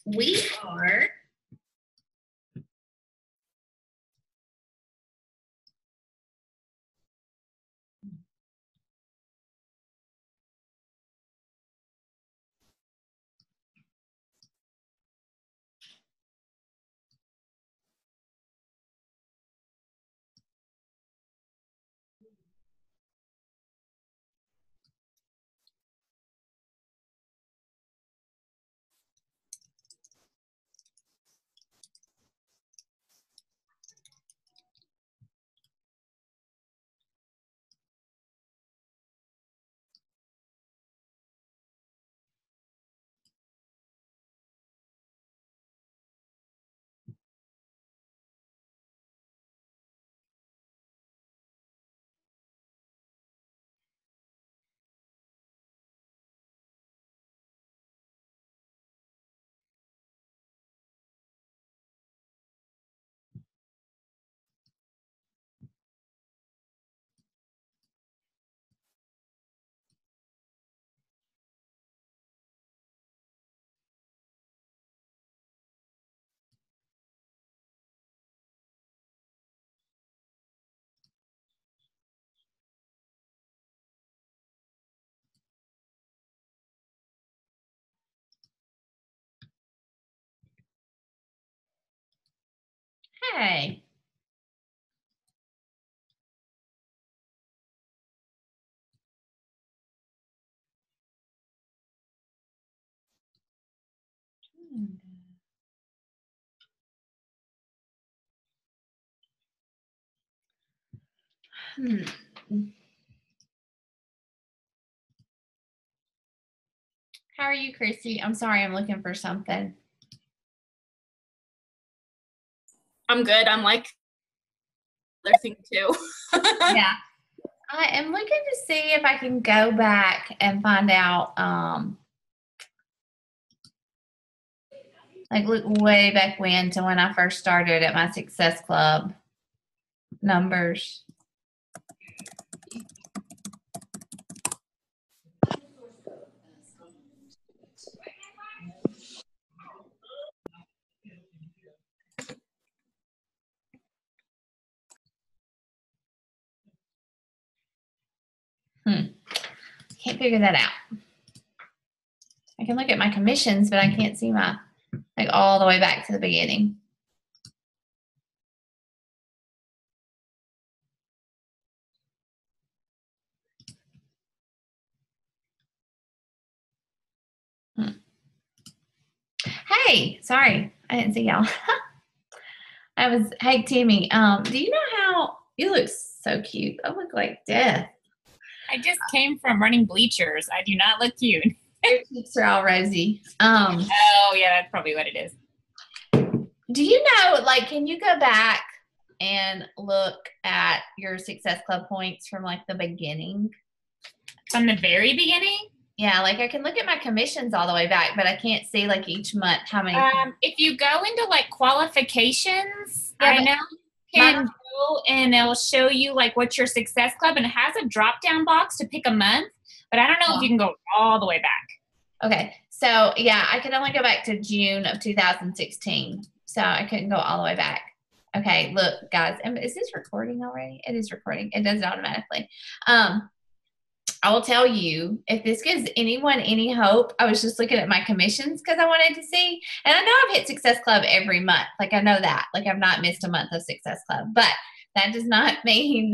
we are hey. Hmm. How are you, Chrissy? I'm sorry, I'm looking for something. I'm good. I'm like other thing too. Yeah. I am looking to see if I can go back and find out, like look way back when to when I first started at my Success Club numbers. Can't figure that out. I can look at my commissions, but I can't see my, like all the way back to the beginning. Hey, sorry, I didn't see y'all. Hey, Timmy, do you know how, you look so cute. I look like death. I just came from running bleachers. I do not look cute. Your cheeks are all rosy. Oh, yeah, that's probably what it is. Do you know, like, can you go back and look at your Success Club points from like the beginning? From the very beginning? Yeah, like I can look at my commissions all the way back, but I can't see like each month how many. If you go into like qualifications, Yeah, I know you can go and it'll show you like what's your Success Club, and it has a drop down box to pick a month, but I don't know if you can go all the way back. Okay, so yeah, I can only go back to June of 2016, so I couldn't go all the way back. Okay, look, guys, is this recording already? It is recording. It does it automatically. I will tell you, if this gives anyone any hope, I was just looking at my commissions because I wanted to see. And I know I've hit Success Club every month. Like, I know that. Like, I've not missed a month of Success Club. But that does not mean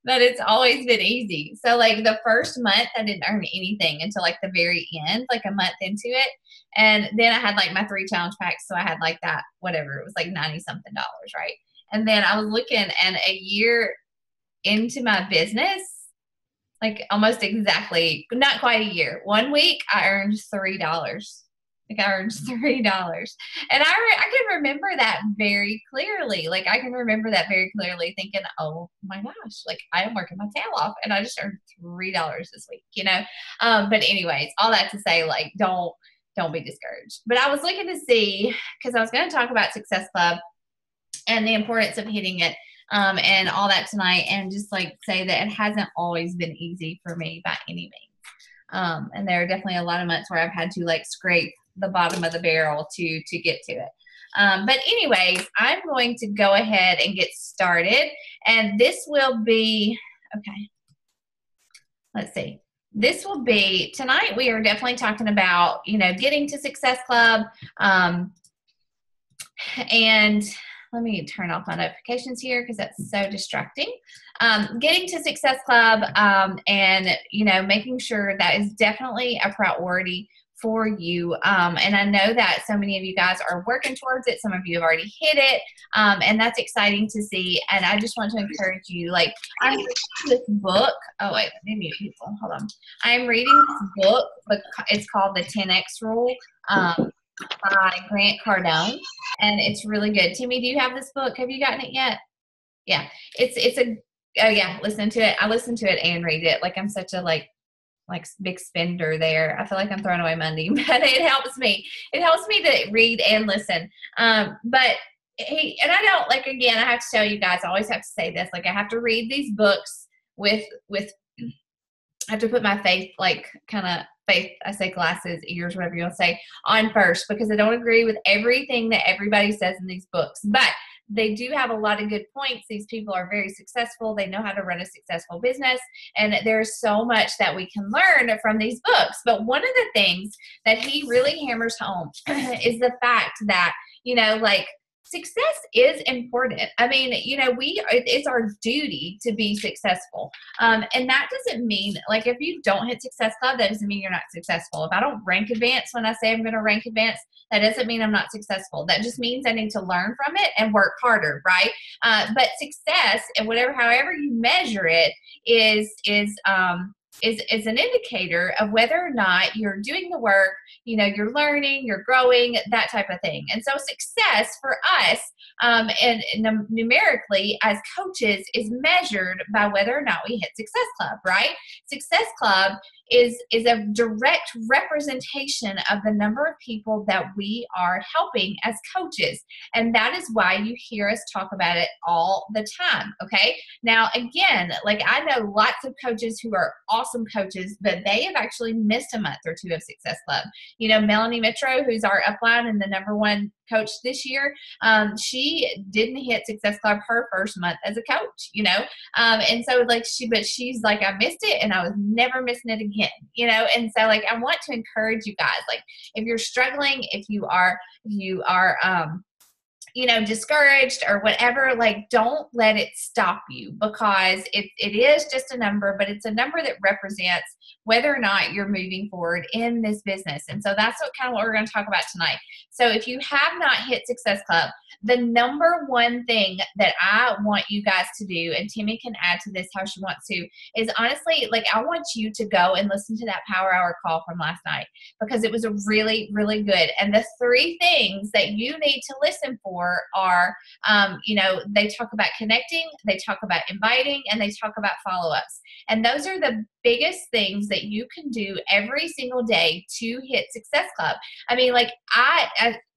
that it's always been easy. So, like, the first month, I didn't earn anything until, like, the very end, like a month into it. And then I had, like, my 3 challenge packs. So I had, like, that, whatever. It was, like, $90-something, right? And then I was looking, and a year into my business, like almost exactly, not quite a year. 1 week, I earned $3. Like I earned $3, and I can remember that very clearly. Like I can remember that very clearly, thinking, "Oh my gosh, like I am working my tail off, and I just earned $3 this week," you know. But anyways, all that to say, like don't be discouraged. But I was looking to see because I was going to talk about Success Club and the importance of hitting it. And all that tonight, and just like say that it hasn't always been easy for me by any means. And there are definitely a lot of months where I've had to like scrape the bottom of the barrel to get to it. But anyways, I'm going to go ahead and get started. And this will be, okay, let's see. This will be, tonight we are definitely talking about, you know, getting to Success Club. And let me turn off my notifications here because that's so distracting. Getting to Success Club and, you know, making sure that is definitely a priority for you. And I know that so many of you guys are working towards it. Some of you have already hit it. And that's exciting to see. And I just want to encourage you, like, I'm reading this book. Oh, wait, let me mute people. Hold on. I'm reading this book. It's called The 10X Rule by Grant Cardone. And it's really good. Timmy, do you have this book? Have you gotten it yet? Yeah. It's a, oh yeah, listen to it. I listen to it and read it. Like, I'm such a like big spender there. I feel like I'm throwing away money, but it helps me. It helps me to read and listen. But he, and I don't, like, again, I have to tell you guys, I always have to say this, like, I have to read these books with, I have to put my faith, like, kind of faith, I say glasses, ears, whatever you want to say, on first, because I don't agree with everything that everybody says in these books. But they do have a lot of good points. These people are very successful. They know how to run a successful business. And there's so much that we can learn from these books. But one of the things that he really hammers home is the fact that, you know, like, success is important. I mean, you know, it's our duty to be successful. And that doesn't mean, like, if you don't hit Success Club, that doesn't mean you're not successful. If I don't rank advance when I say I'm going to rank advance, that doesn't mean I'm not successful. That just means I need to learn from it and work harder, right? But success, and however you measure it, is an indicator of whether or not you're doing the work, you know, you're learning, you're growing, that type of thing. And so success for us, and numerically as coaches, is measured by whether or not we hit Success Club, right? Success Club is a direct representation of the number of people that we are helping as coaches. And that is why you hear us talk about it all the time, okay? Now, again, like, I know lots of coaches who are awesome coaches, but they have actually missed a month or two of Success Club. You know, Melanie Mitro, who's our upline and the #1 coach this year, she didn't hit Success Club her first month as a coach, you know? And so, like, she's like, I missed it and I was never missing it again, you know? And so, like, I want to encourage you guys, like, if you're struggling, if you are, you know, discouraged or whatever, like, don't let it stop you, because it is just a number, but it's a number that represents whether or not you're moving forward in this business. And so that's what we're going to talk about tonight. So if you have not hit Success Club, the #1 thing that I want you guys to do, and Timmy can add to this how she wants to, is honestly, like, I want you to go and listen to that Power Hour call from last night, because it was a really, really good. And the 3 things that you need to listen for are, you know, they talk about connecting, they talk about inviting, and they talk about follow-ups. And those are the biggest things that you can do every single day to hit Success Club. I mean, like,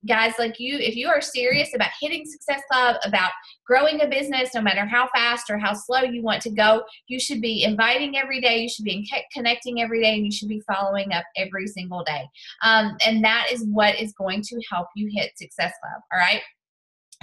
guys, like, if you are serious about hitting Success Club, about growing a business, no matter how fast or how slow you want to go, you should be inviting every day, you should be connecting every day, and you should be following up every single day. And that is what is going to help you hit Success Club, all right?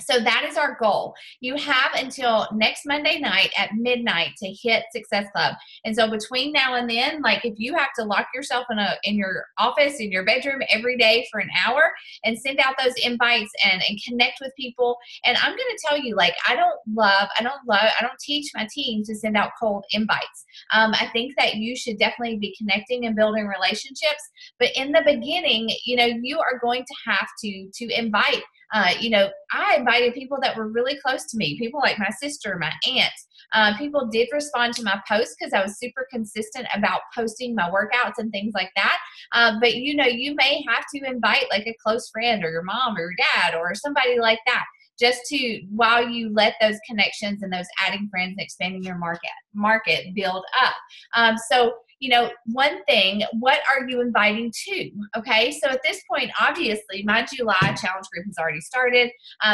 So that is our goal. You have until next Monday night at midnight to hit Success Club. And so between now and then, like, if you have to lock yourself in your office, in your bedroom every day for an hour and send out those invites and connect with people. And I'm going to tell you, like, I don't teach my team to send out cold invites. I think that you should definitely be connecting and building relationships. But in the beginning, you know, you are going to have to invite. You know, I invited people that were really close to me, people like my sister, my aunt. People did respond to my posts because I was super consistent about posting my workouts and things like that. But, you know, you may have to invite, like, a close friend or your mom or your dad or somebody like that, just to, while you let those connections and those adding friends and expanding your market build up. So, you know, one thing, what are you inviting to? Okay, so at this point, obviously, my July challenge group has already started.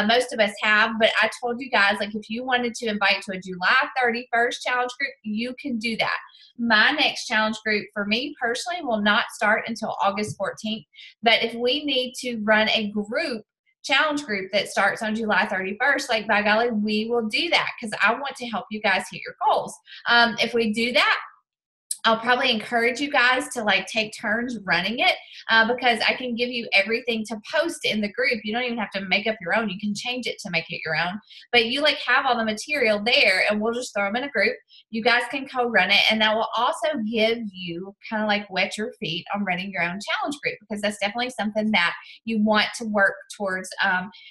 Most of us have, but I told you guys, like, if you wanted to invite to a July 31st challenge group, you can do that. My next challenge group for me personally will not start until August 14th. But if we need to run a group challenge group that starts on July 31st, like by golly, we will do that because I want to help you guys hit your goals. If we do that, I'll probably encourage you guys to like take turns running it because I can give you everything to post in the group. You don't even have to make up your own. You can change it to make it your own. But you like have all the material there and we'll just throw them in a group. You guys can co-run it, and that will also give you kind of like wet your feet on running your own challenge group because that's definitely something that you want to work towards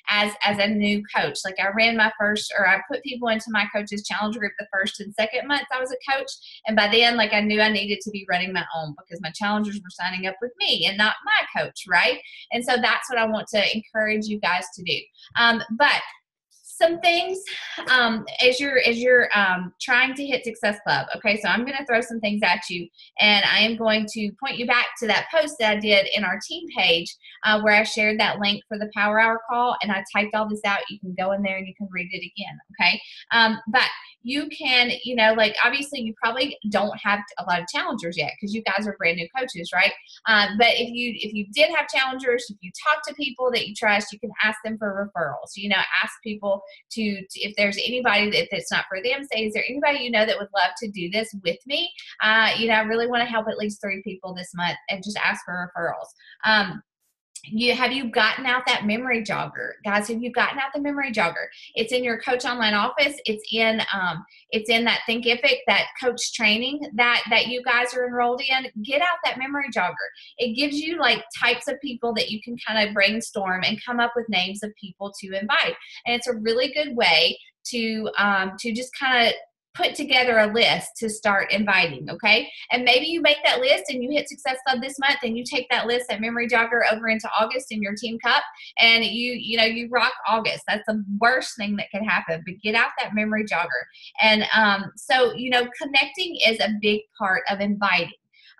as a new coach. Like I ran my first, or I put people into my coach's challenge group the first and second month I was a coach, and by then like I knew I needed to be running my own because my challengers were signing up with me and not my coach, right? And so that's what I want to encourage you guys to do. But some things as you're trying to hit Success Club. Okay, so I'm going to throw some things at you, and I am going to point you back to that post that I did in our team page where I shared that link for the Power Hour call, and I typed all this out. You can go in there and you can read it again. Okay, but you can, like obviously you probably don't have a lot of challengers yet because you guys are brand new coaches, right? But if you did have challengers, if you talk to people that you trust, you can ask them for referrals. Ask people to if there's anybody that if it's not for them, say, is there anybody that would love to do this with me? I really want to help at least 3 people this month, and just ask for referrals. Have you gotten out that memory jogger? Guys, have you gotten out the memory jogger? It's in your Coach Online office. It's in that Thinkific, that coach training that you guys are enrolled in. Get out that memory jogger. It gives you like types of people that you can kind of brainstorm and come up with names of people to invite. And it's a really good way to just kind of put together a list to start inviting, okay? And maybe you make that list and you hit Success Club this month and you take that list, that memory jogger, over into August in your team cup, and you rock August. That's the worst thing that could happen, but get out that memory jogger. And so connecting is a big part of inviting.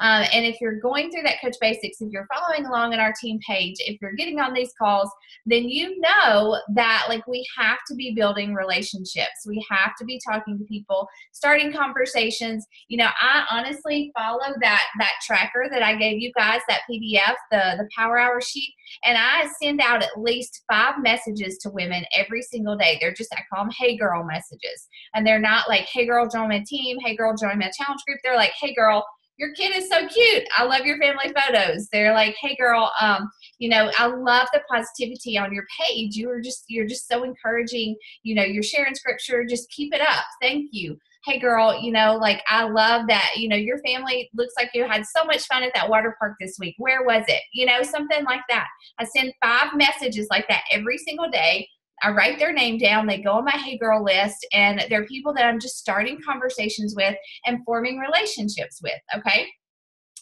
And if you're going through that Coach Basics, if you're following along on our team page, if you're getting on these calls, then you know that like we have to be building relationships. We have to be talking to people, starting conversations. I honestly follow that tracker that I gave you guys, that PDF, the Power Hour sheet, and I send out at least 5 messages to women every single day. They're just, I call them hey girl messages. And they're not like, hey girl, join my team. Hey girl, join my challenge group. They're like, hey girl, your kid is so cute. I love your family photos. They're like, hey girl, I love the positivity on your page. You're just so encouraging. You're sharing scripture. Just keep it up. Thank you. Hey girl, I love that, your family looks like you had so much fun at that water park this week. Where was it? Something like that. I send 5 messages like that every single day. I write their name down. They go on my Hey Girl list, and they're people that I'm just starting conversations with and forming relationships with, okay?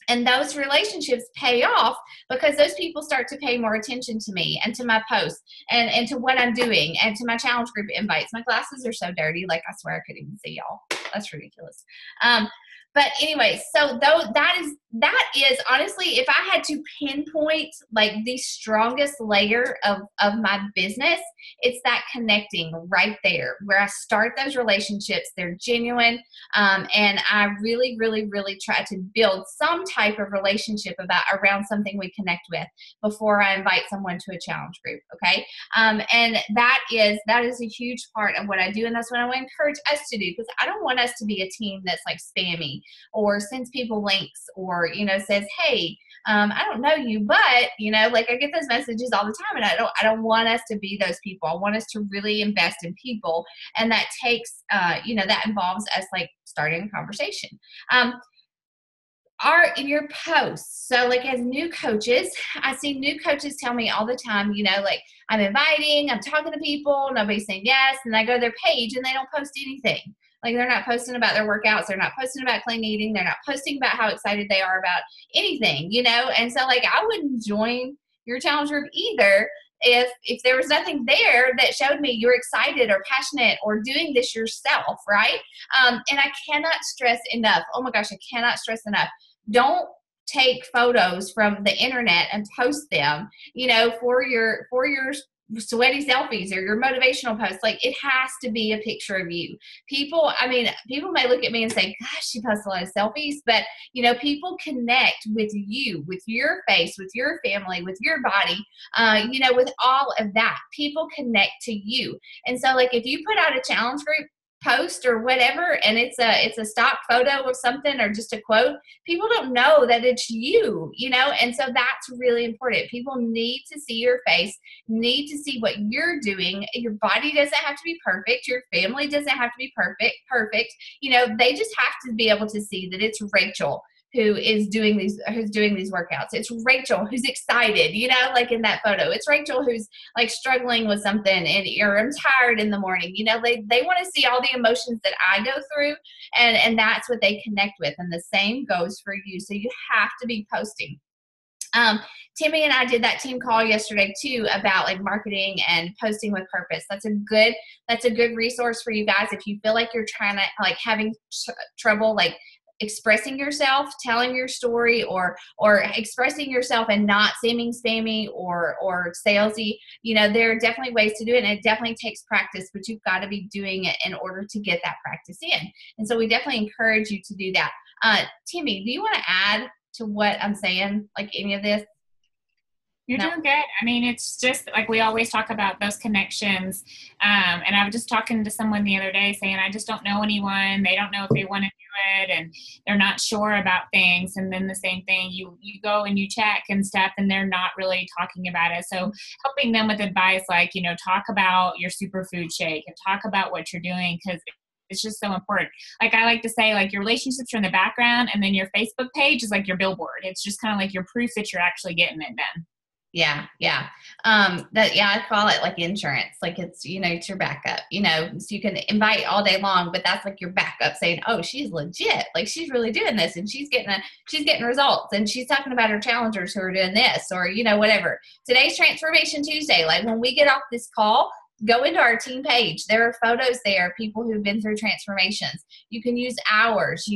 And those relationships pay off because those people start to pay more attention to me and to my posts and to what I'm doing and to my challenge group invites. My glasses are so dirty, like I swear I couldn't even see y'all. That's ridiculous. But anyway, so that is honestly, if I had to pinpoint like the strongest layer of my business, it's that connecting right there where I start those relationships. They're genuine. And I really, really, really try to build some type of relationship around something we connect with before I invite someone to a challenge group. Okay. And that is a huge part of what I do. And that's what I want to encourage us to do, because I don't want us to be a team that's like spammy or sends people links or, says, hey, I don't know you, but, like I get those messages all the time, and I don't want us to be those people. I want us to really invest in people. And that takes, that involves us like starting a conversation. In your posts. So like as new coaches, I see new coaches tell me all the time, like I'm inviting, I'm talking to people, nobody's saying yes. And I go to their page and they don't post anything. Like they're not posting about their workouts. They're not posting about clean eating. They're not posting about how excited they are about anything, And so like I wouldn't join your challenge group either if there was nothing there that showed me you're excited or passionate or doing this yourself, right? And I cannot stress enough. Oh my gosh, I cannot stress enough. Don't take photos from the internet and post them, for your sweaty selfies or your motivational posts. Like, it has to be a picture of you. People may look at me and say, gosh, she posts a lot of selfies, but people connect with you, with your face, with your family, with your body, with all of that. People connect to you. And so, like, if you put out a challenge group post or whatever, and it's a stock photo of something or just a quote, people don't know that it's you, and so that's really important. People need to see your face, need to see what you're doing. Your body doesn't have to be perfect, your family doesn't have to be perfect. They just have to be able to see that it's Rachel who's doing these workouts. It's Rachel who's excited, like in that photo. It's Rachel who's like struggling with something or I'm tired in the morning. They want to see all the emotions that I go through, and that's what they connect with. And the same goes for you. So you have to be posting. Timmy and I did that team call yesterday too about like marketing and posting with purpose. That's a good resource for you guys if you feel like you're trying to like having trouble like expressing yourself, telling your story, or expressing yourself and not seeming spammy or salesy. There are definitely ways to do it, and it definitely takes practice, but you've got to be doing it in order to get that practice in. And so we definitely encourage you to do that. Timmy, do you want to add to what I'm saying, like any of this? You're doing good. I mean, it's just like we always talk about those connections. And I was just talking to someone the other day saying, I just don't know anyone. They don't know if they want to do it, and they're not sure about things. And then the same thing, you go and you check and stuff, and they're not really talking about it. So helping them with advice, like, talk about your superfood shake and talk about what you're doing, because it's just so important. Like I like to say, like, your relationships are in the background, and then your Facebook page is like your billboard. It's just kind of like your proof that you're actually getting it done. Yeah. I call it like insurance. Like it's your backup, so you can invite all day long, but that's like your backup saying, oh, she's legit. Like she's really doing this, and she's getting results, and she's talking about her challengers who are doing this, or, whatever. Today's Transformation Tuesday. Like when we get off this call, go into our team page. There are photos there, people who've been through transformations. You can use ours,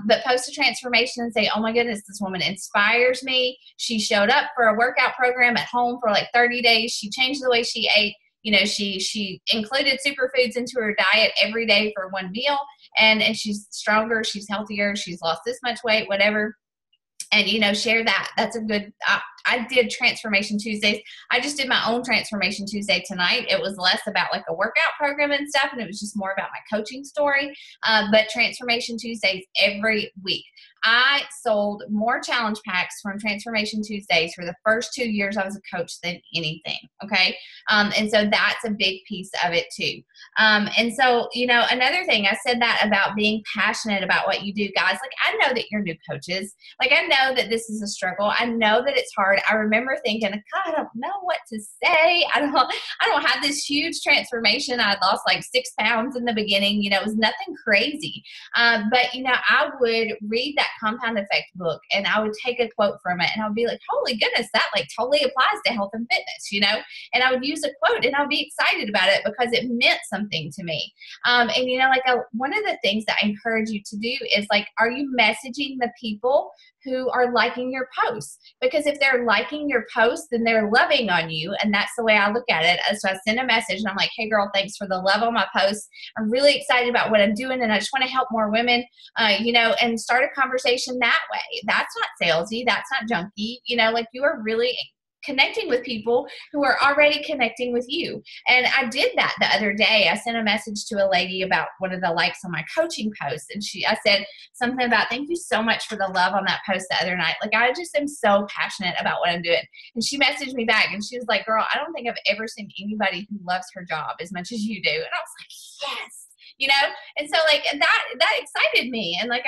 but post a transformation and say, oh my goodness, this woman inspires me. She showed up for a workout program at home for like 30 days. She changed the way she ate. She included superfoods into her diet every day for one meal, and she's stronger, she's healthier, she's lost this much weight, whatever. And, share that. That's a good, I did Transformation Tuesdays. I just did my own Transformation Tuesday tonight. It was less about like a workout program and stuff, and it was just more about my coaching story. But Transformation Tuesdays every week. I sold more challenge packs from Transformation Tuesdays for the first 2 years I was a coach than anything. Okay. And so that's a big piece of it too. And so, another thing, I said that about being passionate about what you do, guys. Like, I know that you're new coaches. Like, I know that this is a struggle. I know that it's hard. I remember thinking, God, I don't know what to say. I don't have this huge transformation. I lost like 6 pounds in the beginning. It was nothing crazy. But I would read that Compound Effect book, and I would take a quote from it, and I would be like, holy goodness, that like totally applies to health and fitness, and I would use a quote, and I would be excited about it because it meant something to me. One of the things that I encourage you to do is like, are you messaging the people who are liking your posts? Because if they're liking your posts, then they're loving on you. And that's the way I look at it. So I send a message and I'm like, hey girl, thanks for the love on my posts. I'm really excited about what I'm doing, and I just want to help more women, and start a conversation that way. That's not salesy. That's not junky. Like you are really connecting with people who are already connecting with you. And I did that the other day. I sent a message to a lady about one of the likes on my coaching post. And I said something about, thank you so much for the love on that post the other night. Like, I just am so passionate about what I'm doing. And she messaged me back and she was like, girl, I don't think I've ever seen anybody who loves her job as much as you do. And I was like, yes. And so like, and that excited me. And like,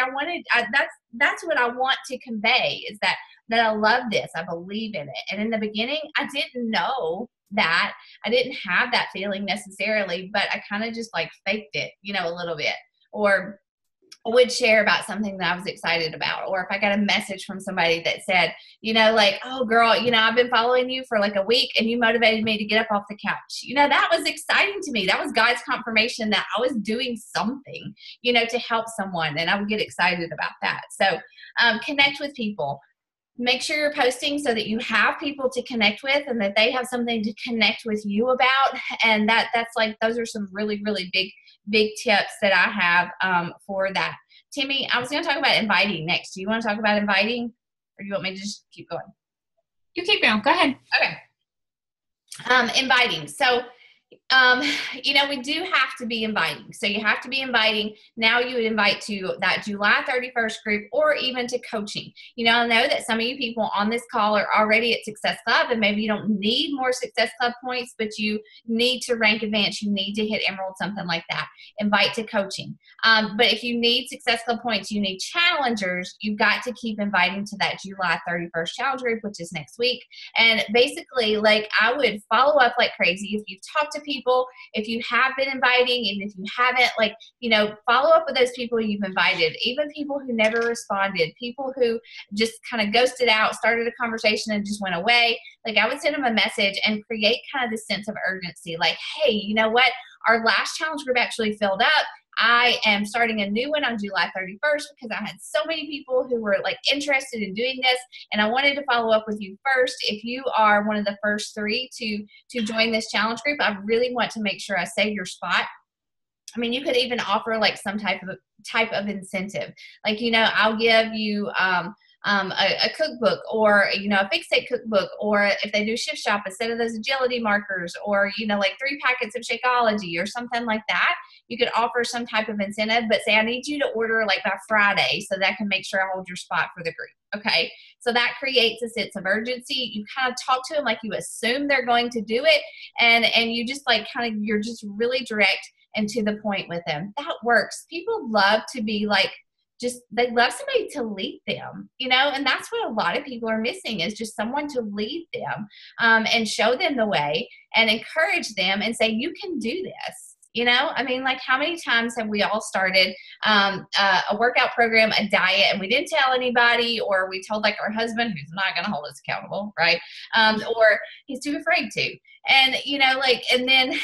that's what I want to convey, is that I love this. I believe in it. And in the beginning, I didn't know that. I didn't have that feeling necessarily, but I kind of just like faked it, a little bit, or would share about something that I was excited about. Or if I got a message from somebody that said, like, oh girl, I've been following you for like a week and you motivated me to get up off the couch. That was exciting to me. That was God's confirmation that I was doing something, to help someone. And I would get excited about that. So connect with people. make sure you're posting so that you have people to connect with and that they have something to connect with you about. And that's like, those are some really, really big tips that I have for that. Timmy, I was going to talk about inviting next. Do you want to talk about inviting, or do you want me to just keep going? You keep going. Go ahead. Okay. Inviting. So, we do have to be inviting. So you have to be inviting. Now you would invite to that July 31st group, or even to coaching. I know that some of you people on this call are already at Success Club, and maybe you don't need more Success Club points, but you need to rank advance. You need to hit Emerald, something like that. Invite to coaching. But if you need Success Club points, you need challengers, you've got to keep inviting to that July 31st challenge group, which is next week. And basically, like, I would follow up like crazy. If you've talked to people, if you have been inviting, and if you haven't, follow up with those people you've invited, even people who never responded, people who just kind of ghosted out, started a conversation and just went away. Like, I would send them a message and create kind of this sense of urgency. Like, hey, you know what? Our last challenge group actually filled up. I am starting a new one on July 31st because I had so many people who were like interested in doing this, and I wanted to follow up with you first. If you are one of the first 3 to join this challenge group, I really want to make sure I save your spot. I mean, you could even offer like some type of incentive. Like, I'll give you a cookbook, or, a Fix It cookbook, or if they do Shift Shop, instead of those agility markers, or, like 3 packets of Shakeology or something like that. You could offer some type of incentive, but say, I need you to order like by Friday so that I can make sure I hold your spot for the group. Okay. So that creates a sense of urgency. You kind of talk to them like you assume they're going to do it. And you just like you're just really direct and to the point with them. That works. People love to be like, they love somebody to lead them, and that's what a lot of people are missing, is just someone to lead them and show them the way and encourage them and say, you can do this. I mean, like, how many times have we all started a workout program, a diet, and we didn't tell anybody, or we told like our husband, who's not going to hold us accountable, right? Or he's too afraid to. And, and then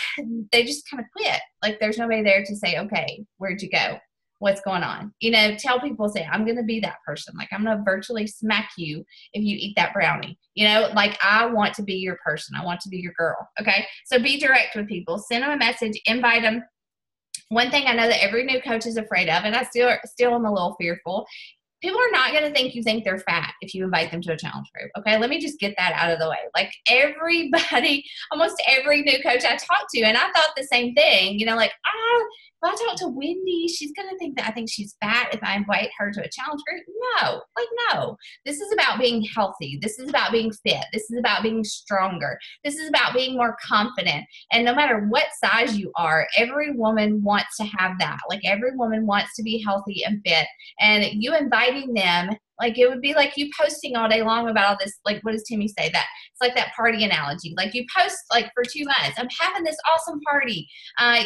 they just kind of quit. Like, there's nobody there to say, okay, where'd you go? What's going on? Tell people, say, I'm going to be that person. Like, I'm going to virtually smack you if you eat that brownie. Like, I want to be your person. I want to be your girl. Okay. So be direct with people, send them a message, invite them. One thing I know that every new coach is afraid of, and I still am a little fearful. People are not going to think they're fat if you invite them to a challenge group. Okay. Let me just get that out of the way. Like, everybody, almost every new coach I talked to, and I thought the same thing, if I talk to Wendy, she's going to think that I think she's fat if I invite her to a challenge group. No. This is about being healthy. This is about being fit. This is about being stronger. This is about being more confident. And no matter what size you are, every woman wants to have that. Like, every woman wants to be healthy and fit. And you inviting them, like, it would be like you posting all day long about all this. Like, what does Timmy say? That it's like that party analogy. Like, you post like for 2 months, I'm having this awesome party. I'm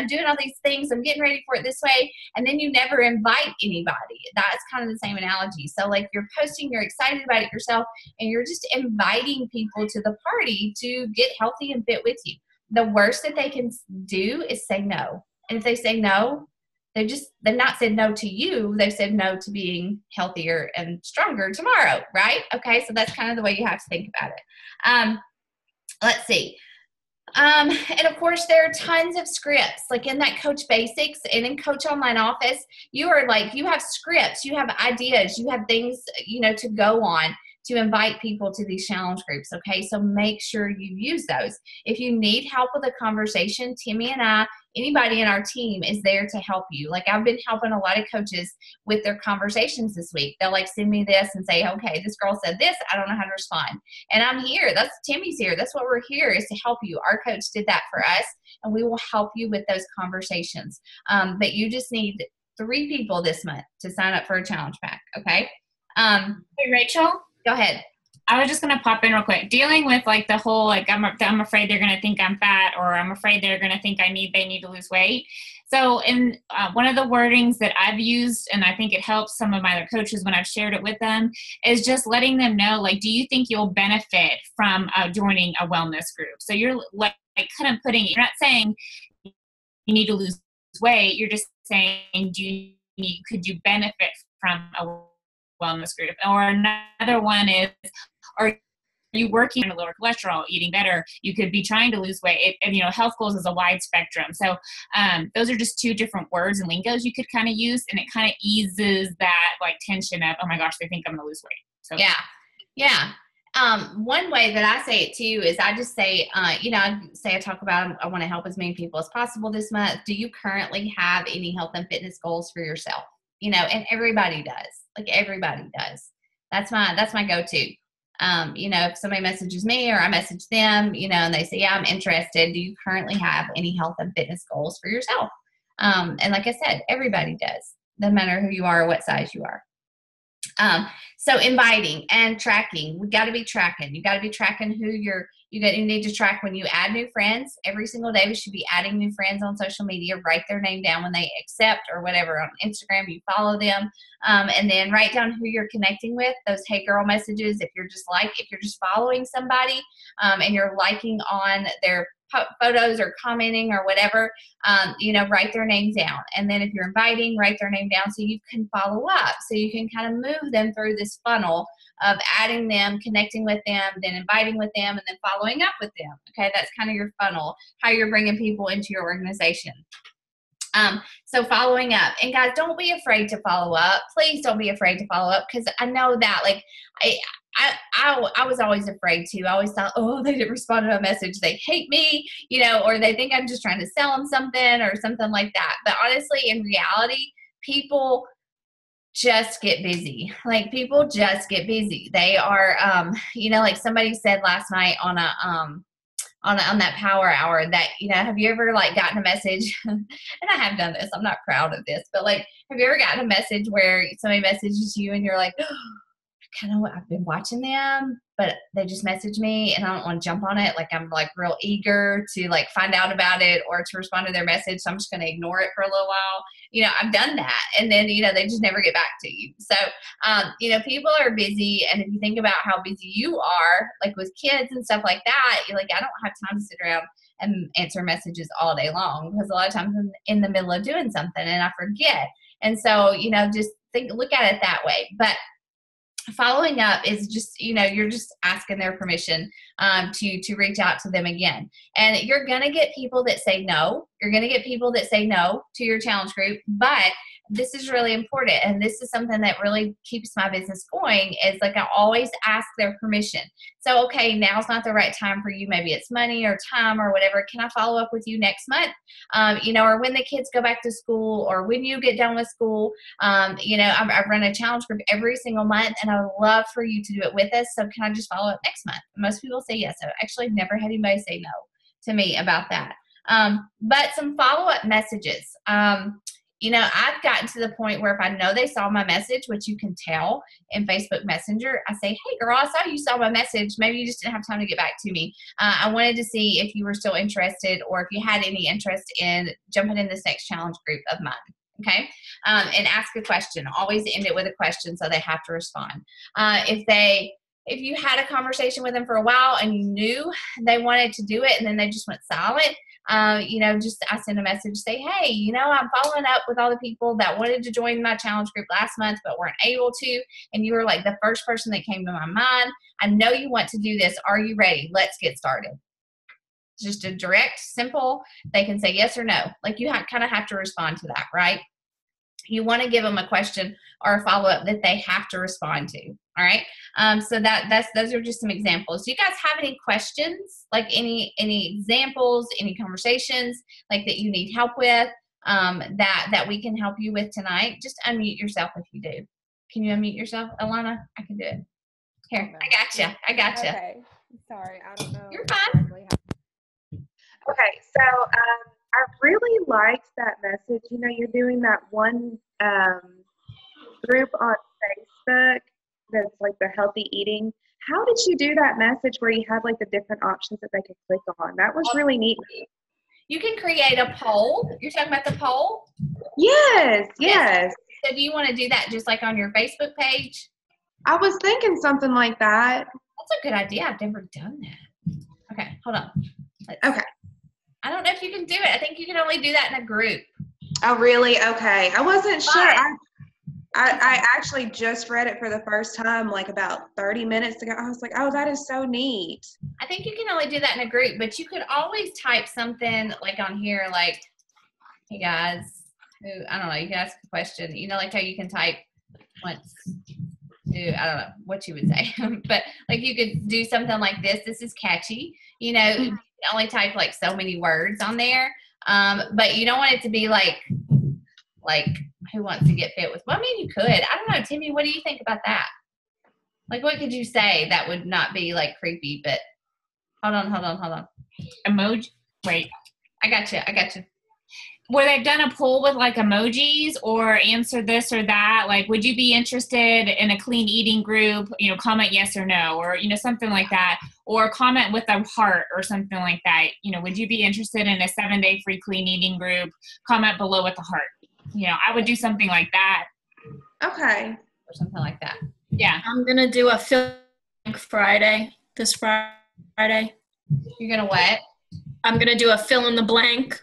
doing all these things. I'm getting ready for it this way. And then you never invite anybody. That's kind of the same analogy. So, like, you're posting, you're excited about it yourself, and you're just inviting people to the party to get healthy and fit with you. The worst that they can do is say no. And if they say no, they've not said no to you. They've said no to being healthier and stronger tomorrow, right? Okay, so that's kind of the way you have to think about it. Let's see. And of course, there are tons of scripts, like in that Coach Basics and in Coach Online Office. You have scripts, you have ideas, you have things, to go on to invite people to these challenge groups. Okay. So make sure you use those. If you need help with a conversation, Timmy and I, anybody in our team is there to help you. Like, I've been helping a lot of coaches with their conversations this week. They'll like send me this and say, okay, this girl said this, I don't know how to respond. And I'm here. Timmy's here. That's what we're here, is to help you. Our coach did that for us, and we will help you with those conversations. But you just need 3 people this month to sign up for a challenge pack. Okay. Hey, Rachel. Go ahead. I was just going to pop in real quick. Dealing with like the whole, like, I'm afraid they're going to think I'm fat, or I'm afraid they're going to think they need to lose weight. So in one of the wordings that I've used, and I think it helps some of my other coaches when I've shared it with them, is just letting them know, like, do you think you'll benefit from joining a wellness group? So you're like kind of you're not saying you need to lose weight. You're just saying, could you benefit from a wellness group. Or another one is, are you working on a lower cholesterol, eating better? You could be trying to lose weight. And, health goals is a wide spectrum. So those are just two different words and lingos you could kind of use, and it kind of eases that like tension of, oh my gosh, they think I'm going to lose weight. So Yeah. One way that I say it too is I just say, I talk about, I want to help as many people as possible this month. Do you currently have any health and fitness goals for yourself? And everybody does. Like everybody does. That's my go-to. If somebody messages me or I message them, and they say, yeah, I'm interested. Do you currently have any health and fitness goals for yourself? And like I said, everybody does. Doesn't matter who you are or what size you are. So inviting and tracking, we got to be tracking. You got to be tracking who you need to track when you add new friends. Every single day we should be adding new friends on social media. Write their name down when they accept or whatever. On Instagram, you follow them. And then write down who you're connecting with, those hey girl messages. If you're just following somebody and you're liking on their photos or commenting or whatever, write their names down. And then if you're inviting, write their name down so you can follow up, so you can kind of move them through this funnel of adding them, connecting with them, then inviting with them, and then following up with them. Okay, that's kind of your funnel, how you're bringing people into your organization. So following up, and guys, don't be afraid to follow up. Please don't be afraid to follow up, because I know that I was always afraid to. I always thought, oh, they didn't respond to a message, they hate me, or they think I'm just trying to sell them something or something like that. But honestly, in reality, people just get busy. Like people just get busy. They are, like somebody said last night on that power hour that, have you ever gotten a message, and I have done this, I'm not proud of this, but have you ever gotten a message where somebody messages you and you're like, oh, I've been watching them, but they just messaged me and I don't want to jump on it. I'm real eager to find out about it or to respond to their message. So I'm just going to ignore it for a little while. I've done that. And then, they just never get back to you. So, people are busy. And if you think about how busy you are, with kids and stuff like that, you're I don't have time to sit around and answer messages all day long, because a lot of times I'm in the middle of doing something and I forget. And so, just look at it that way. But following up is just, you're just asking their permission to reach out to them again. And you're going to get people that say no. You're going to get people that say no to your challenge group, but this is really important. And this is something that really keeps my business going, is I always ask their permission. So, okay, now's not the right time for you. Maybe it's money or time or whatever. Can I follow up with you next month? Or when the kids go back to school, or when you get done with school. I run a challenge group every single month, and I would love for you to do it with us. So can I just follow up next month? Most people say yes. I've actually never had anybody say no to me about that. But some follow-up messages. I've gotten to the point where if I know they saw my message, which you can tell in Facebook Messenger, I say, hey girl, I saw you saw my message. Maybe you just didn't have time to get back to me. I wanted to see if you were still interested, or if you had any interest in jumping in this next challenge group of mine. Okay. And ask a question. Always end it with a question, so they have to respond. If you had a conversation with them for a while and you knew they wanted to do it and then they just went silent, just I send a message, say, hey, I'm following up with all the people that wanted to join my challenge group last month but weren't able to, and you were the first person that came to my mind. I know you want to do this. Are you ready? Let's get started. Just a direct, simple, they can say yes or no. You kind of have to respond to that, right? You want to give them a question or a follow-up that they have to respond to. All right. So those are just some examples. Do you guys have any questions? Any examples, any conversations that you need help with, that we can help you with tonight? Just unmute yourself if you do. Can you unmute yourself, Alana? I can do it. Here, I got you. Okay. Sorry, I don't know. You're fine. Okay, so I really liked that message. You're doing that one group on Facebook that's the healthy eating. How did you do that message where you had the different options that they could click on? That was really neat. You can create a poll. You're talking about the poll? Yes. So do you want to do that just on your Facebook page? I was thinking something like that. That's a good idea. I've never done that. Okay, hold on. Okay. I don't know if you can do it. I think you can only do that in a group. Oh, really? Okay. I wasn't sure. I actually just read it for the first time like about 30 minutes ago. I was like, oh, that is so neat. I think you can only do that in a group, but you could always type something like on here, like, hey guys, I don't know, you can ask a question, like how you can type once to, I don't know what you would say, but like you could do something like this is catchy, you can only type like so many words on there. But you don't want it to be like who wants to get fit with, well, I mean, you could, I don't know, Timmy, what do you think about that? Like, what could you say that would not be like creepy, but hold on. Emoji. Wait. I got you. Where they've done a poll with like emojis or answer this or that, like, would you be interested in a clean eating group? Comment yes or no, or, something like that, or comment with a heart or something like that. Would you be interested in a 7-day free clean eating group? Comment below with a heart. I would do something like that. Okay. Or something like that. Yeah. I'm going to do a fill Friday, this Friday. You're going to what? I'm going to do a fill in the blank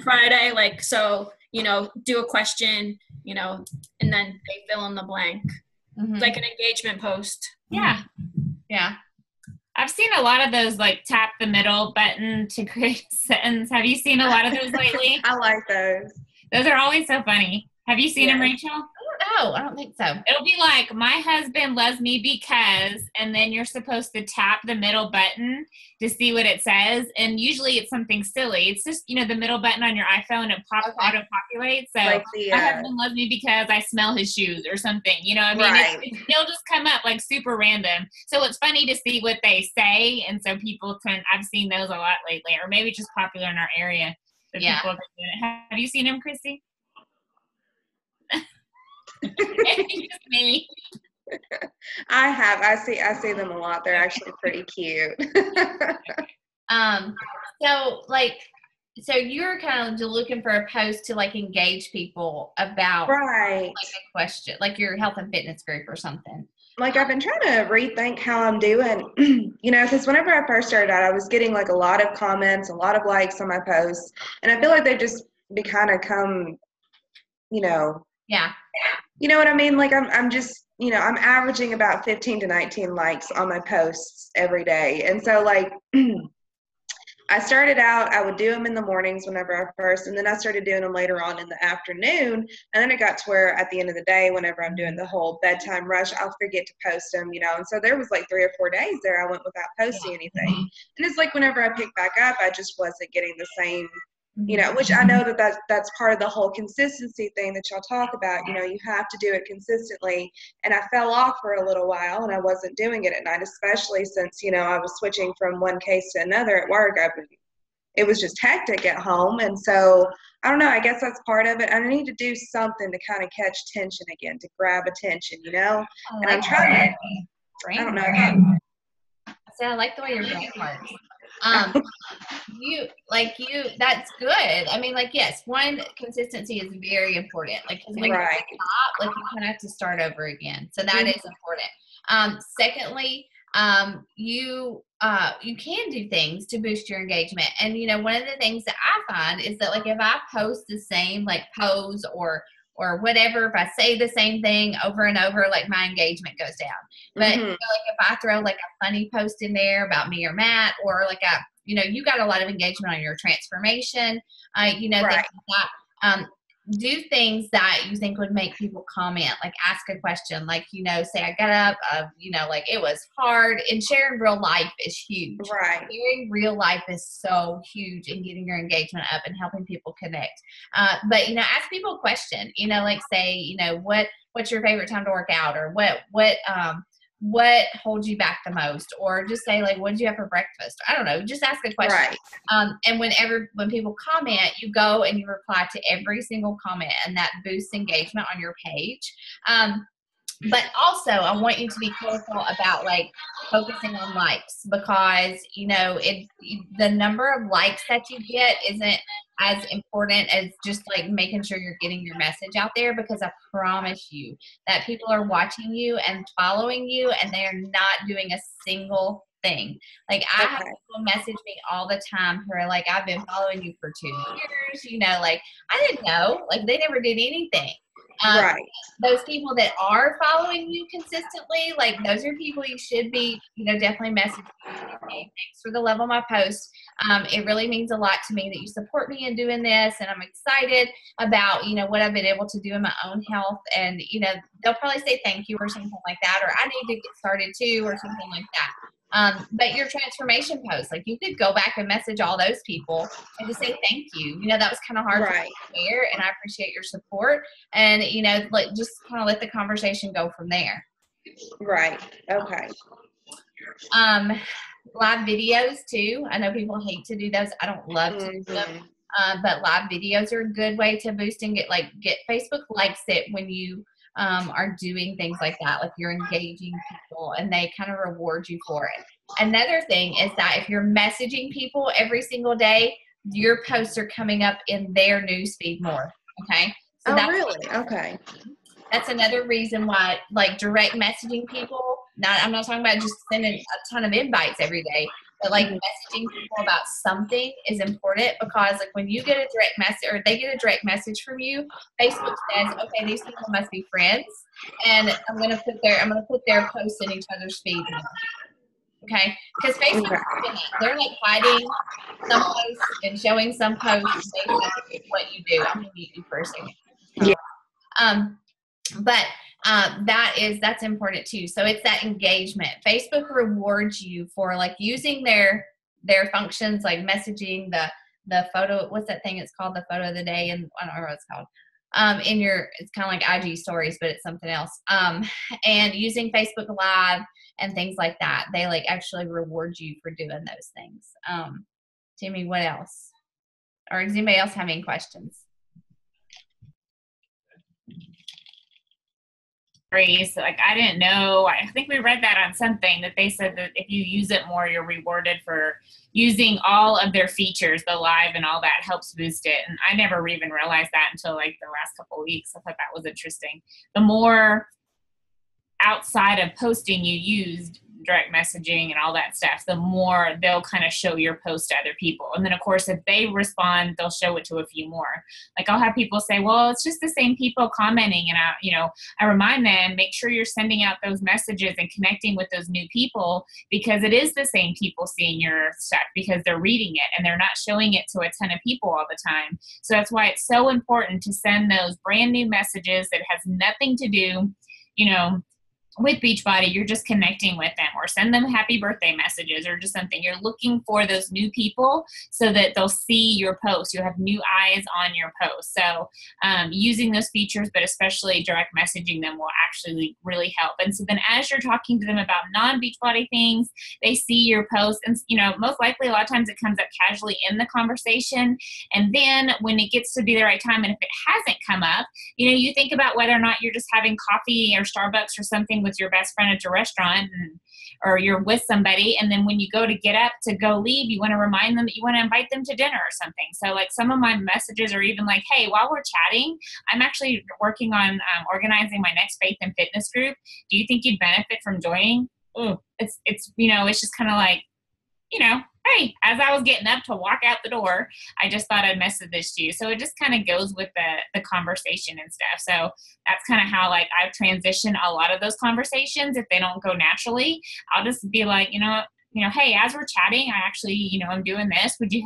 Friday. Like, so, do a question, and then they fill in the blank. Mm-hmm. It's like an engagement post. Yeah. Yeah. I've seen a lot of those, like, tap the middle button to create a sentence. Have you seen a lot of those lately? I like those. Those are always so funny. Have you seen them, Rachel? I don't think so. It'll be like, my husband loves me because, and then you're supposed to tap the middle button to see what it says. And usually it's something silly. It's just, the middle button on your iPhone, it auto-populates. So like my husband loves me because I smell his shoes or something. Right. It'll just come up like super random. So it's funny to see what they say. And so I've seen those a lot lately, or maybe just popular in our area. People have been doing it. Have you seen them, Chrissy? Just me. I have. I see them a lot. They're actually pretty cute. So you're kind of looking for a post to like engage people about right. like a question, like your health and fitness group or something. Like, I've been trying to rethink how I'm doing, because whenever I first started out, I was getting like a lot of comments, a lot of likes on my posts, and I feel like they just kind of come, Yeah. You know what I mean? Like, I'm just, I'm averaging about 15 to 19 likes on my posts every day. And so, like, I started out, I would do them in the mornings whenever I first, and then I started doing them later on in the afternoon. And then it got to where at the end of the day, whenever I'm doing the whole bedtime rush, I'll forget to post them, And so there was like 3 or 4 days there I went without posting anything. And it's like whenever I picked back up, I just wasn't getting the same, which I know that's part of the whole consistency thing that y'all talk about. You have to do it consistently. And I fell off for a little while, and I wasn't doing it at night, especially since, I was switching from one case to another at work. It was just hectic at home. And so, I don't know, I guess that's part of it. I need to do something to kind of catch attention again, to grab attention, And I'm trying to, I don't know. I like the way your brain works. That's good. I mean, like, yes, one, consistency is very important. Like, right. You kind of have to start over again. So that is important. Secondly, you can do things to boost your engagement. And, one of the things that I find is that, like, if I post the same, like, pose or whatever, if I say the same thing over and over, like, my engagement goes down. But like, if I throw like a funny post in there about me or Matt, or like you got a lot of engagement on your transformation, right. things like that. Do things that you think would make people comment, like ask a question, like, say I got up, like it was hard. And sharing real life is huge. Right. Sharing real life is so huge in getting your engagement up and helping people connect. But, ask people a question, like say, what's your favorite time to work out, or what holds you back the most, or just say like, what did you have for breakfast? I don't know. Just ask a question. Right. And when people comment, you go and you reply to every single comment, and that boosts engagement on your page. But also, I want you to be careful about like focusing on likes, because the number of likes that you get isn't as important as just like making sure you're getting your message out there, because I promise you that people are watching you and following you, and they are not doing a single thing. Like, I have people message me all the time who are like, I've been following you for 2 years, like I didn't know, like they never did anything. Right. Those people that are following you consistently, like those are people you should be, definitely messaging. Hey, thanks for the love on my post. It really means a lot to me that you support me in doing this, and I'm excited about, what I've been able to do in my own health. And, they'll probably say thank you or something like that, or I need to get started too, or something like that. But your transformation post, like you could go back and message all those people and just say thank you. That was kind of hard for me to hear, and I appreciate your support. And, like just kind of let the conversation go from there. Right. Okay. Live videos too. I know people hate to do those. I don't love to do them. But live videos are a good way to boost and get Facebook likes it when you are doing things like that, like you're engaging people and they kind of reward you for it. Another thing is that if you're messaging people every single day, your posts are coming up in their newsfeed more. Okay. So really? Okay. That's another reason why, like, direct messaging people, I'm not talking about just sending a ton of invites every day, but like messaging people about something is important, because like when you get a direct message or they get a direct message from you, Facebook says, okay, these people must be friends, and I'm gonna put their posts in each other's feed now. Okay, because Facebook, they're like hiding some posts and showing some posts based on what you do. I'm gonna mute you for a second. Yeah. But that's important too. So it's that engagement. Facebook rewards you for like using their functions, like messaging, the photo. What's that thing? It's called the photo of the day, and I don't remember what it's called. It's kind of like IG stories, but it's something else. And using Facebook Live and things like that, they like actually reward you for doing those things. Jimmy, what else? Or does anybody else have any questions? Like, I didn't know, I think we read that on something, that they said that if you use it more, you're rewarded for using all of their features, the live and all that helps boost it. And I never even realized that until like the last couple of weeks. I thought that was interesting. The more outside of posting you used direct messaging and all that stuff, the more they'll kind of show your post to other people. And then of course, if they respond, they'll show it to a few more. Like I'll have people say, well, it's just the same people commenting. And I remind them, make sure you're sending out those messages and connecting with those new people, because it is the same people seeing your stuff, because they're reading it and they're not showing it to a ton of people all the time. So that's why it's so important to send those brand new messages that has nothing to do, with Beachbody. You're just connecting with them, or send them happy birthday messages or just something. You're looking for those new people so that they'll see your post. You'll have new eyes on your post. So using those features, but especially direct messaging them, will actually really help. And so then as you're talking to them about non-Beachbody things, they see your post, and most likely a lot of times it comes up casually in the conversation. And then when it gets to be the right time, and if it hasn't come up, you think about whether or not you're just having coffee or Starbucks or something with your best friend at your restaurant, or you're with somebody, and then when you go to get up to go leave, you want to remind them that you want to invite them to dinner or something. So like some of my messages are even like, hey, while we're chatting, I'm actually working on organizing my next faith and fitness group. Do you think you'd benefit from joining? It's just kind of like, hey, as I was getting up to walk out the door, I just thought I'd message this to you. So it just kind of goes with the conversation and stuff. So that's kind of how like I've transitioned a lot of those conversations. If they don't go naturally, I'll just be like, hey, as we're chatting, I actually, I'm doing this. Would you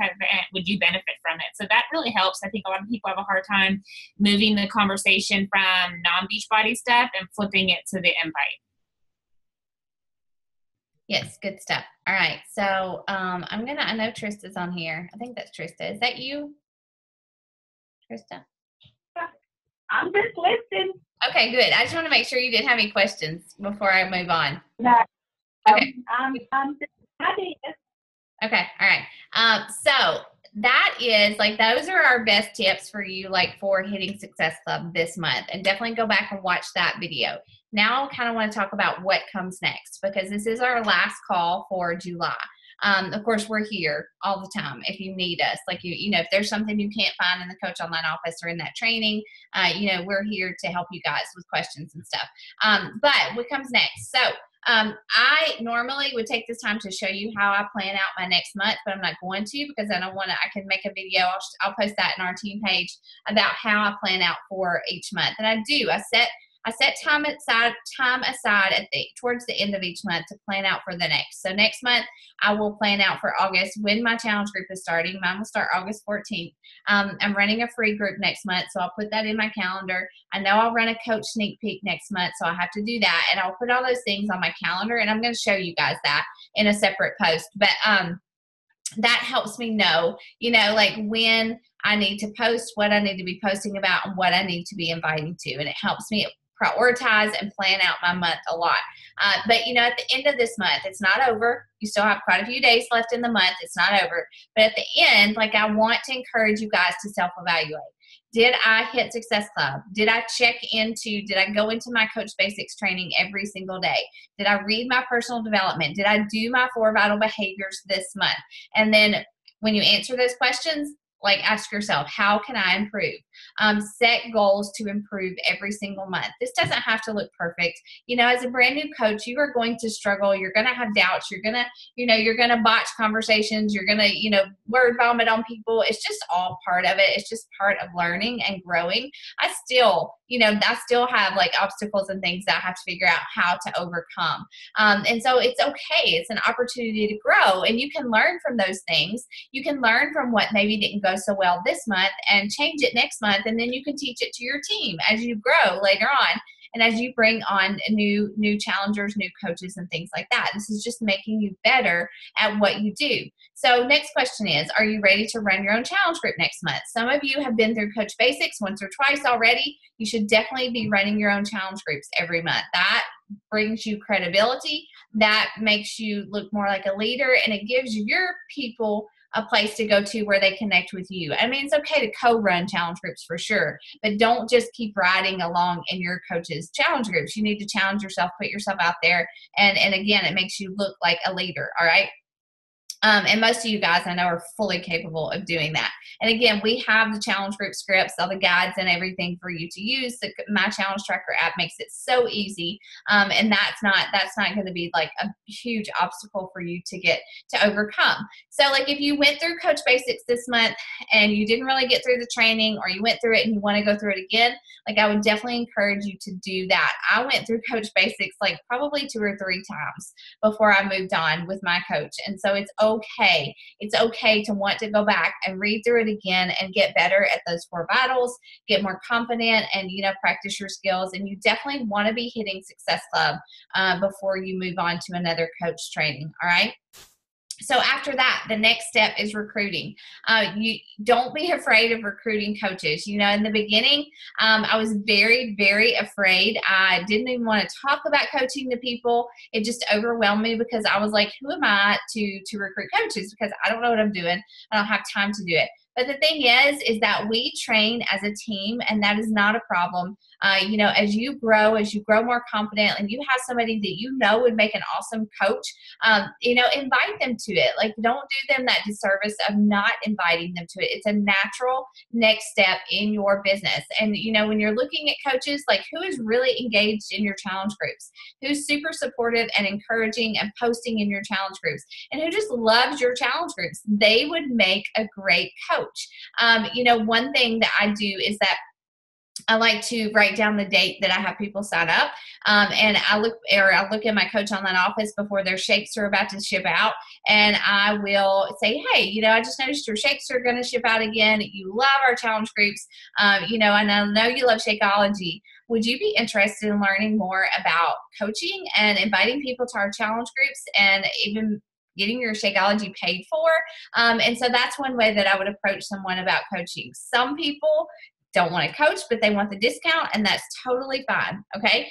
benefit from it? So that really helps. I think a lot of people have a hard time moving the conversation from non-Beachbody stuff and flipping it to the invite. Yes, good stuff. All right. So I know Trista's on here. I think that's Trista. Is that you, Trista? I'm just listening. Okay, good. I just want to make sure you didn't have any questions before I move on. No. Okay. I'm just happy. Okay. All right. So that is like, those are our best tips for you, like for Hitting Success Club this month. And definitely go back and watch that video. Now I kind of want to talk about what comes next, because this is our last call for July. Of course, we're here all the time if you need us. Like, if there's something you can't find in the Coach Online office or in that training, we're here to help you guys with questions and stuff. But what comes next? So I normally would take this time to show you how I plan out my next month, but I'm not going to because I don't want to. I can make a video. I'll post that in our team page about how I plan out for each month. And I do. I set time aside towards the end of each month to plan out for the next. So next month, I will plan out for August when my challenge group is starting. Mine will start August 14th. I'm running a free group next month, so I'll put that in my calendar. I know I'll run a coach sneak peek next month, so I have to do that. And I'll put all those things on my calendar, and I'm going to show you guys that in a separate post. But that helps me know, like when I need to post, what I need to be posting about, and what I need to be inviting to. And it helps me prioritize and plan out my month a lot. But at the end of this month, it's not over. You still have quite a few days left in the month. It's not over. But at the end, I want to encourage you guys to self-evaluate. Did I hit Success Club? Did I go into my Coach Basics training every single day? Did I read my personal development? Did I do my 4 vital behaviors this month? And then when you answer those questions, ask yourself, how can I improve? Set goals to improve every single month. This doesn't have to look perfect. As a brand new coach, you are going to struggle. You're going to have doubts. You're going to botch conversations. You're going to, word vomit on people. It's just all part of it. It's just part of learning and growing. I still have obstacles and things that I have to figure out how to overcome. And so it's okay. It's an opportunity to grow, and you can learn from those things. You can learn from what maybe didn't go so well this month and change it next month. And then you can teach it to your team as you grow later on. And as you bring on new challengers, new coaches, and things like that. This is just making you better at what you do. So next question is, are you ready to run your own challenge group next month? Some of you have been through Coach Basics once or twice already. You should definitely be running your own challenge groups every month. That brings you credibility. That makes you look more like a leader, and it gives your people a place to go to where they connect with you. I mean, it's okay to co-run challenge groups for sure, but don't just keep riding along in your coach's challenge groups. You need to challenge yourself, put yourself out there, and again, it makes you look like a leader, all right? And most of you guys I know are fully capable of doing that. And again, we have the challenge group scripts, all the guides and everything for you to use. My Challenge Tracker app makes it so easy. And that's not going to be a huge obstacle for you to overcome. So if you went through Coach Basics this month and you didn't really get through the training, or you went through it and you want to go through it again, I would definitely encourage you to do that. I went through Coach Basics probably 2 or 3 times before I moved on with my coach. And so it's okay. It's okay to want to go back and read through it again and get better at those 4 vitals, get more confident, and practice your skills. And you definitely want to be hitting Success Club before you move on to another coach training. All right. So after that, the next step is recruiting. You don't be afraid of recruiting coaches. In the beginning, I was very, very afraid. I didn't even want to talk about coaching to people. It just overwhelmed me because I was like, who am I to recruit coaches? Because I don't know what I'm doing. I don't have time to do it. But the thing is that we train as a team, and that is not a problem. As you grow more confident, and you have somebody that would make an awesome coach, invite them to it. Don't do them that disservice of not inviting them to it. It's a natural next step in your business. And, when you're looking at coaches, who is really engaged in your challenge groups, who's super supportive and encouraging and posting in your challenge groups, and who just loves your challenge groups, they would make a great coach. One thing that I do is that I like to write down the date that I have people sign up, and I look at my Coach Online office before their shakes are about to ship out, and I will say, hey, I just noticed your shakes are going to ship out again. You love our challenge groups, and I know you love Shakeology. Would you be interested in learning more about coaching and inviting people to our challenge groups, and even getting your Shakeology paid for? And so that's one way that I would approach someone about coaching. Some people don't want to coach, but they want the discount, and that's totally fine. Okay.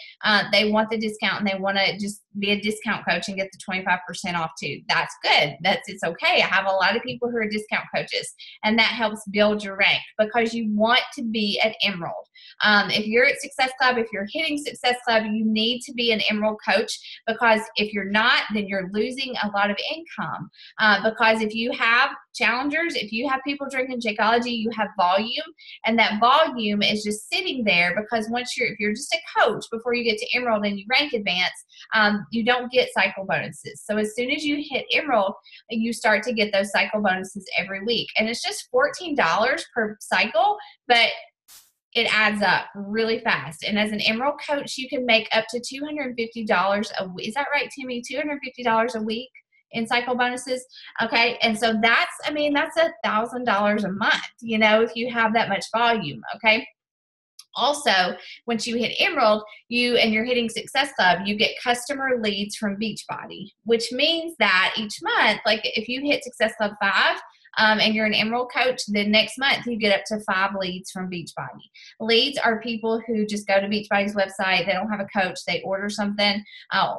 They want the discount, and they want to just be a discount coach and get the 25% off too. That's good. It's okay. I have a lot of people who are discount coaches, and that helps build your rank because you want to be an Emerald. If you're at Success Club, if you're hitting Success Club, you need to be an Emerald coach, because if you're not, then you're losing a lot of income. Because if you have challengers, if you have people drinking Shakeology, you have volume, and that volume is just sitting there because if you're just a coach before you get to Emerald and you rank advance, you don't get cycle bonuses. So as soon as you hit Emerald, you start to get those cycle bonuses every week. And it's just $14 per cycle, but it adds up really fast. And as an Emerald coach, you can make up to $250 a week. Is that right, Timmy? $250 a week in cycle bonuses. Okay. And so that's $1,000 a month, if you have that much volume. Okay. Also, once you hit Emerald, you're hitting Success Club, you get customer leads from Beachbody, which means that each month, like if you hit Success Club 5, and you're an Emerald coach, then next month you get up to 5 leads from Beachbody. Leads are people who just go to Beachbody's website. They don't have a coach. They order something,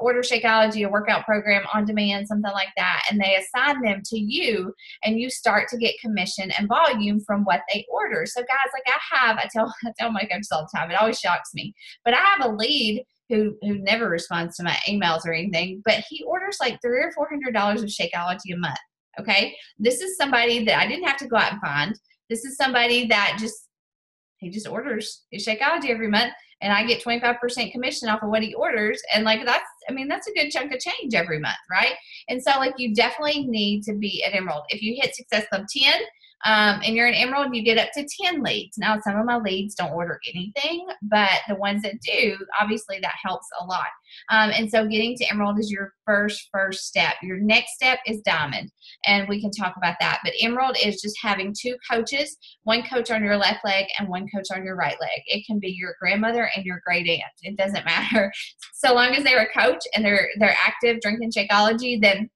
order Shakeology, a workout program on demand, something like that, and they assign them to you, and you start to get commission and volume from what they order. So guys, like I tell my coaches all the time, it always shocks me, but I have a lead who never responds to my emails or anything, but he orders like $300 or $400 of Shakeology a month. Okay. This is somebody that I didn't have to go out and find. This is somebody that he just orders his Shakeology every month, and I get 25% commission off of what he orders. And like, that's a good chunk of change every month. Right. And so like, you definitely need to be at Emerald. If you hit Success Club 10, and you're an Emerald, you get up to 10 leads. Now, some of my leads don't order anything, but the ones that do, obviously that helps a lot. And so getting to Emerald is your first step. Your next step is Diamond, and we can talk about that. But Emerald is just having 2 coaches, one coach on your left leg and one coach on your right leg. It can be your grandmother and your great aunt. It doesn't matter. So long as they're a coach and they're active drinking Shakeology, then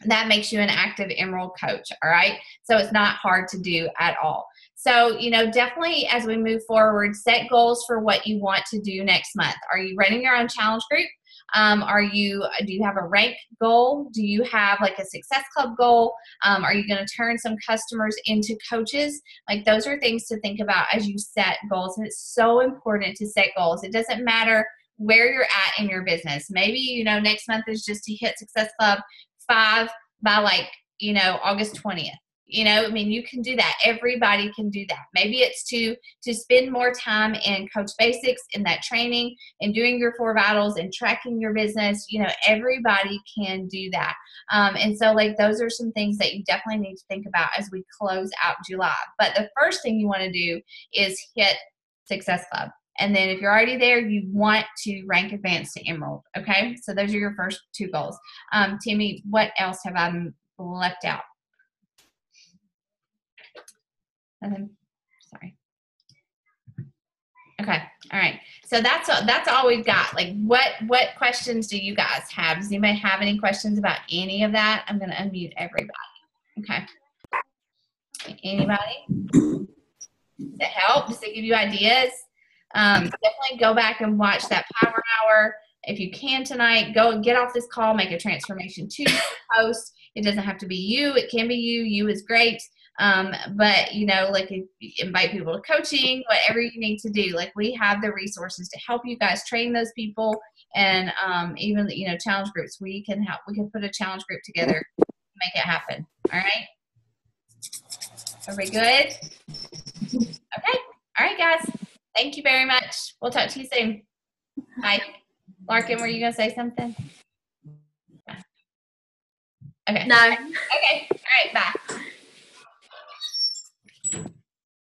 that makes you an active Emerald coach. All right. So it's not hard to do at all. So, definitely as we move forward, set goals for what you want to do next month. Are you running your own challenge group? Do you have a rank goal? Do you have like a Success Club goal? Are you going to turn some customers into coaches? Like, those are things to think about as you set goals. And it's so important to set goals. It doesn't matter where you're at in your business. Maybe, next month is just to hit Success Club 5 by August 20th. You can do that. Everybody can do that. Maybe it's to spend more time in Coach Basics, in that training, and doing your 4 vitals and tracking your business. Everybody can do that. And so like, those are some things that you definitely need to think about as we close out July. But the first thing you want to do is hit Success Club. And then if you're already there, you want to rank advanced to Emerald. Okay. So those are your first 2 goals. Timmy, what else have I left out? Nothing. Sorry. Okay. All right. So that's all we've got. Like, what questions do you guys have? Does anybody have any questions about any of that? I'm going to unmute everybody. Okay. Anybody? Does it help? Does it give you ideas? Definitely go back and watch that Power Hour. If you can tonight, go get off this call, make a Transformation Tuesday post. It doesn't have to be you. It can be you. You is great. But like, if you invite people to coaching, whatever you need to do, like, we have the resources to help you guys train those people. And, even, challenge groups, we can put a challenge group together to make it happen. All right. Are we good? Okay. All right, guys. Thank you very much. We'll talk to you soon. Bye. Larkin, were you going to say something? Okay. No. Okay. All right. Bye.